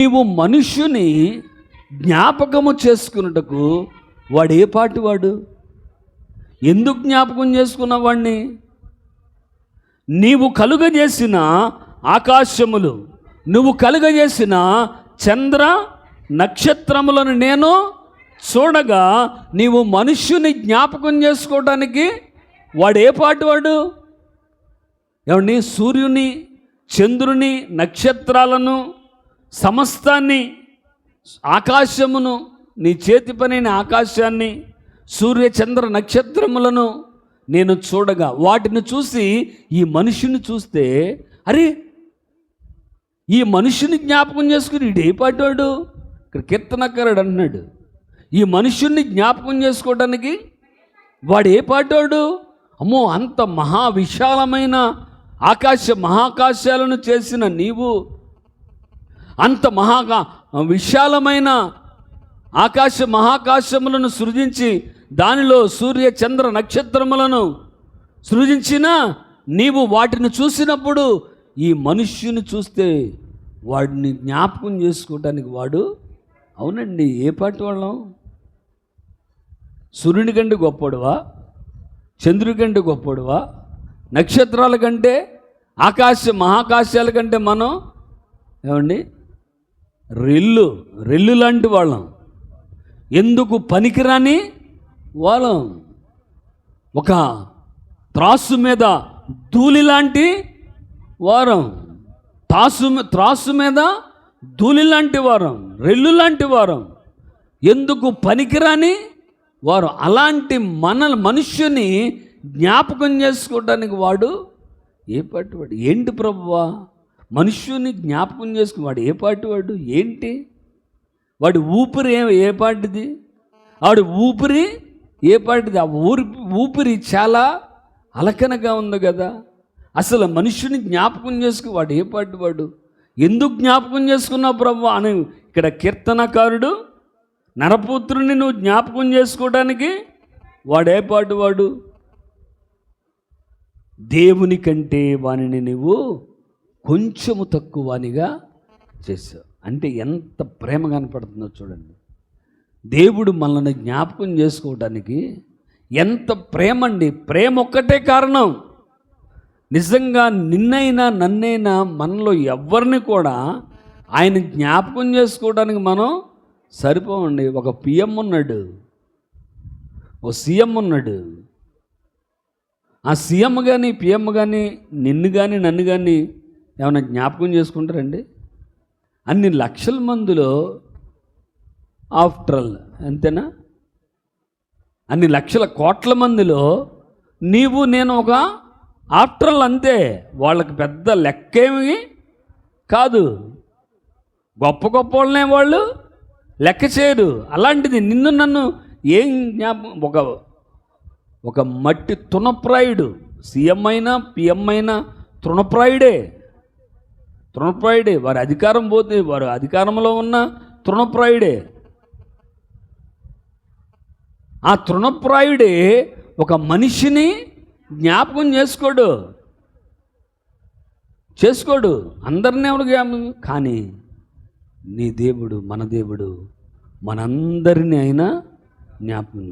నీవు మనుష్యుని జ్ఞాపకము చేసుకున్నటకు వాడు ఏ పాటి వాడు? ఎందుకు జ్ఞాపకం చేసుకున్నావు వాడిని? నీవు కలుగజేసిన ఆకాశములు, నువ్వు కలుగజేసిన చంద్ర నక్షత్రములను నేను చూడగా నీవు మనుష్యుని జ్ఞాపకం చేసుకోవడానికి వాడు ఏ పాటి వాడు? ఏమండి, సూర్యుని, చంద్రుని, నక్షత్రాలను, సమస్తాన్ని, ఆకాశమును, నీ చేతి పనిన ఆకాశాన్ని, సూర్య చంద్ర నక్షత్రములను నేను చూడగా, వాటిని చూసి ఈ మనిషిని చూస్తే, అరే ఈ మనుషుని జ్ఞాపకం చేసుకుని ఇడే పాటాడు. ఇక్కడ కీర్తనకారుడు అన్నాడు, ఈ మనుషుణ్ణి జ్ఞాపకం చేసుకోవడానికి వాడు ఏ పాటాడు? అమ్మో, అంత మహా విశాలమైన మహాకాశాలను చేసిన నీవు, అంత విశాలమైన మహాకాశములను సృజించి దానిలో సూర్య చంద్ర నక్షత్రములను సృజించిన నీవు వాటిని చూసినప్పుడు ఈ మనుష్యుని చూస్తే వాడిని జ్ఞాపకం చేసుకోవడానికి వాడు, అవునండి, ఏ పాటి వాళ్ళం? సూర్యుని కంటే గొప్పడువా? చంద్రుడి కంటే గొప్పడువా? నక్షత్రాల కంటే, మహాకాశాల కంటే మనం ఏమండి రెల్లు లాంటి వాళ్ళం, ఎందుకు పనికిరాని వాళ్ళం, ఒక త్రాసు మీద ధూళి లాంటి వారం, త్రాసు మీద ధూళి లాంటి వారం, రెల్లు లాంటి వారం, ఎందుకు పనికిరాని వారు. అలాంటి మనుష్యుని జ్ఞాపకం చేసుకోవడానికి వాడు ఏ పాటి వాడు? ఏంటి ప్రభువా, మనుష్యుని జ్ఞాపకం చేసుకుని వాడు ఏ పాటి వాడు? ఏంటి వాడి ఊపిరి ఏ పాటిది? వాడి ఊపిరి ఏ పాటిది? ఆ ఊపిరి చాలా అలకనగా ఉంది కదా. అసలు మనుష్యుని జ్ఞాపకం చేసుకుని వాడు ఏ పాటి వాడు? ఎందుకు జ్ఞాపకం చేసుకున్నావు ప్రభువా అని ఇక్కడ కీర్తనకారుడు, నరపుత్రుని నువ్వు జ్ఞాపకం చేసుకోవడానికి వాడు ఏ పాటి వాడు? దేవుని కంటే వానిని నువ్వు కొంచెము తక్కువ వానిగా చేసావు. అంటే ఎంత ప్రేమ కనపడుతుందో చూడండి. దేవుడు మనల్ని జ్ఞాపకం చేసుకోవడానికి ఎంత ప్రేమ అండి. ప్రేమ ఒక్కటే కారణం. నిజంగా నిన్నైనా నన్నైనా మనలో ఎవరిని కూడా ఆయన జ్ఞాపకం చేసుకోవడానికి మనం సరిపోమండి. ఒక పిఎం ఉన్నాడు, ఓ సీఎం ఉన్నాడు. ఆ సీఎం కానీ పిఎం కానీ నిన్ను కానీ నన్ను కానీ ఏమైనా జ్ఞాపకం చేసుకుంటారండి? అన్ని లక్షల మందిలో ఆఫ్టర్ ఆల్ అంతేనా? అన్ని లక్షల కోట్ల మందిలో నీవు నేను ఒక ఆఫ్టర్ ఆల్ అంతే. వాళ్ళకి పెద్ద లెక్కేమి కాదు. గొప్ప గొప్ప వాళ్ళనే వాళ్ళు లెక్క చేయరు. అలాంటిది నిన్ను నన్ను ఏం జ్ఞాపకం? ఒక మట్టి తృణప్రాయుడు, సీఎం అయినా పిఎం అయినా తృణప్రాయుడే. వారి అధికారం పోతే వారు అధికారంలో ఉన్న తృణప్రాయుడే. ఆ తృణప్రాయుడే ఒక మనిషిని జ్ఞాపకం చేసుకోడు. అందరినీ ఎవడు కానీ నీ దేవుడు, మన దేవుడు మనందరినీ అయినా జ్ఞాపకం.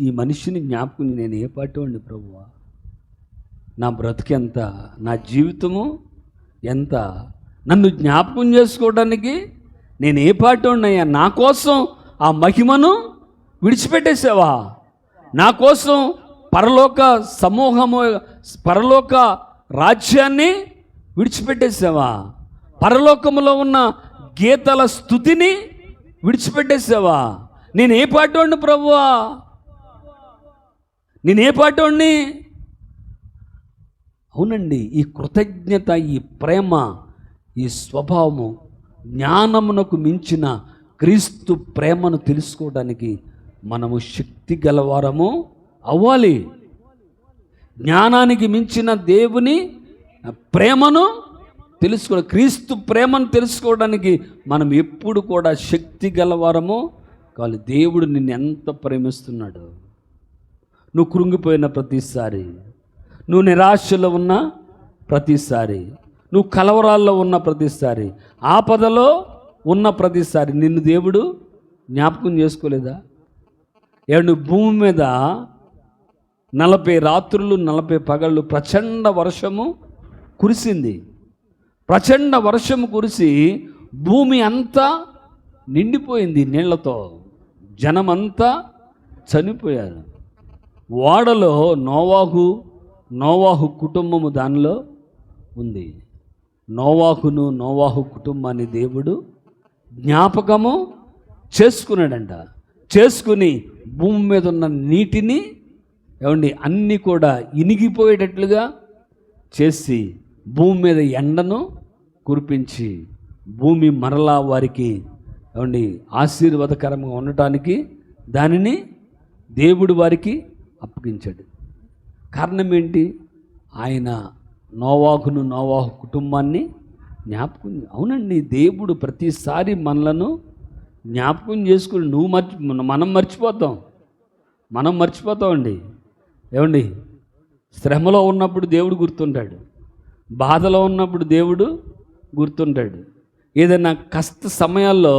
ఈ మనిషిని జ్ఞాపకం నేను ఏ పాటి వాడిని ప్రభువా? నా బ్రతుకెంత, నా జీవితము ఎంత, నన్ను జ్ఞాపకం చేసుకోవడానికి నేను ఏ పాటి వాడినయ్యా? నా కోసం ఆ మహిమను విడిచిపెట్టేసావా? నా కోసం పరలోక రాజ్యాన్ని విడిచిపెట్టేసావా? పరలోకములో ఉన్న గీతల స్తుతిని విడిచిపెట్టేసావా? నేను ఏ పాటోడిని ప్రభువా? నేను ఏ పాటోడిని? అవునండి, ఈ కృతజ్ఞత, ఈ ప్రేమ, ఈ స్వభావము, జ్ఞానమునకు మించిన క్రీస్తు ప్రేమను తెలుసుకోవడానికి మనము శక్తి గలవారము అవ్వాలి. జ్ఞానానికి మించిన దేవుని ప్రేమను తెలుసుకోవాలి. క్రీస్తు ప్రేమను తెలుసుకోవడానికి మనం ఎప్పుడు కూడా శక్తి గలవారము కావాలి. దేవుడు నిన్ను ఎంత ప్రేమిస్తున్నాడు. నువ్వు కృంగిపోయిన ప్రతిసారి, నువ్వు నిరాశలో ఉన్న ప్రతిసారి, నువ్వు కలవరాల్లో ఉన్న ప్రతిసారి, ఆపదలో ఉన్న ప్రతిసారి నిన్ను దేవుడు జ్ఞాపకం చేసుకోలేదా? ఏడు భూమి మీద 40 రాత్రులు 40 పగళ్ళు ప్రచండ వర్షము కురిసింది. ప్రచండ వర్షము కురిసి భూమి అంతా నిండిపోయింది నీళ్లతో. జనమంతా చనిపోయారు. ఓడలో నోవాహు కుటుంబము దానిలో ఉంది. నోవాహు కుటుంబాన్ని దేవుడు జ్ఞాపకము చేసుకున్నాడంట. చేసుకుని భూమి మీద ఉన్న నీటిని అన్నీ కూడా ఇనిగిపోయేటట్లుగా చేసి భూమి మీద ఎండను కురిపించి భూమి మరలా వారికి ఆశీర్వాదకరంగా ఉండటానికి దానిని దేవుడు వారికి అప్పగించాడు. కారణం ఏంటి? ఆయన నోవాహు కుటుంబాన్ని జ్ఞాపకం. అవునండి, దేవుడు ప్రతిసారి మనలను జ్ఞాపకం చేసుకుని మనం మర్చిపోతామండి. శ్రమలో ఉన్నప్పుడు దేవుడు గుర్తుంటాడు, బాధలో ఉన్నప్పుడు దేవుడు గుర్తుంటాడు, ఏదైనా కష్ట సమయాల్లో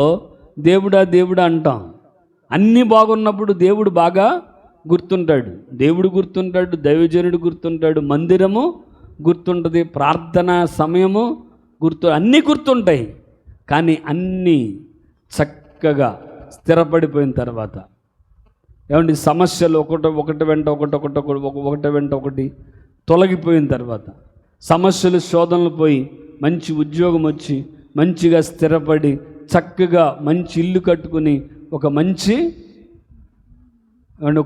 దేవుడా అంటాం. అన్నీ బాగున్నప్పుడు దేవుడు బాగా గుర్తుంటాడు. దేవుడు గుర్తుంటాడు, దైవజనుడు గుర్తుంటాడు, మందిరము గుర్తుంటుంది, ప్రార్థన సమయము అన్నీ గుర్తుంటాయి. కానీ అన్నీ చక్కగా స్థిరపడిపోయిన తర్వాత సమస్యలు ఒకటి వెంట ఒకటి తొలగిపోయిన తర్వాత, సమస్యలు శోధనలు పోయి మంచి ఉద్యోగం వచ్చి మంచిగా స్థిరపడి చక్కగా మంచి ఇల్లు కట్టుకుని ఒక మంచి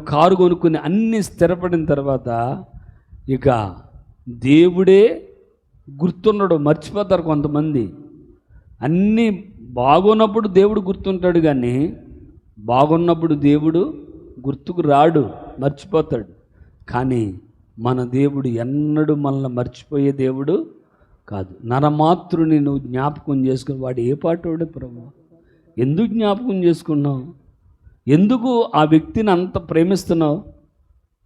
కారు కొనుక్కుని అన్నీ స్థిరపడిన తర్వాత ఇక దేవుడే గుర్తుండడు, మర్చిపోతారు కొంతమంది. అన్నీ బాగున్నప్పుడు దేవుడు గుర్తుంటాడు, కానీ బాగున్నప్పుడు దేవుడు గుర్తుకు రాడు, మర్చిపోతాడు. కానీ మన దేవుడు ఎన్నడూ మనల్ని మర్చిపోయే దేవుడు కాదు. నరమాతృని నువ్వు జ్ఞాపకం చేసుకుని వాడు ఏ పాటోడే ప్రభు, ఎందుకు జ్ఞాపకం చేసుకున్నావు? ఎందుకు ఆ వ్యక్తిని అంత ప్రేమిస్తున్నావు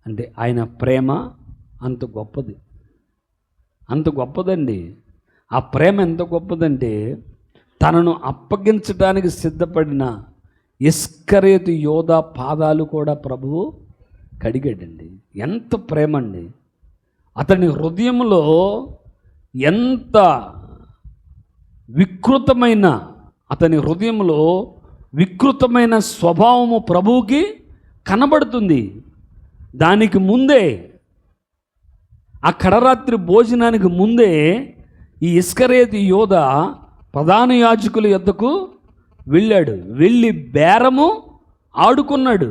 అంటే ఆయన ప్రేమ అంత గొప్పదండి. ఆ ప్రేమ ఎంత గొప్పదంటే తనను అప్పగించడానికి సిద్ధపడిన ఇస్కరియోతు యోధా పాదాలు కూడా ప్రభువు కడిగాడండి. ఎంత ప్రేమ అండి! అతని హృదయంలో ఎంత వికృతమైన స్వభావము ప్రభువుకి కనబడుతుంది. దానికి ముందే, ఆ కడరాత్రి భోజనానికి ముందే ఈ ఇస్కరియోతు యోధా ప్రధాన యాజకుల యొద్దకు వెళ్ళాడు. వెళ్ళి బేరము ఆడుకున్నాడు.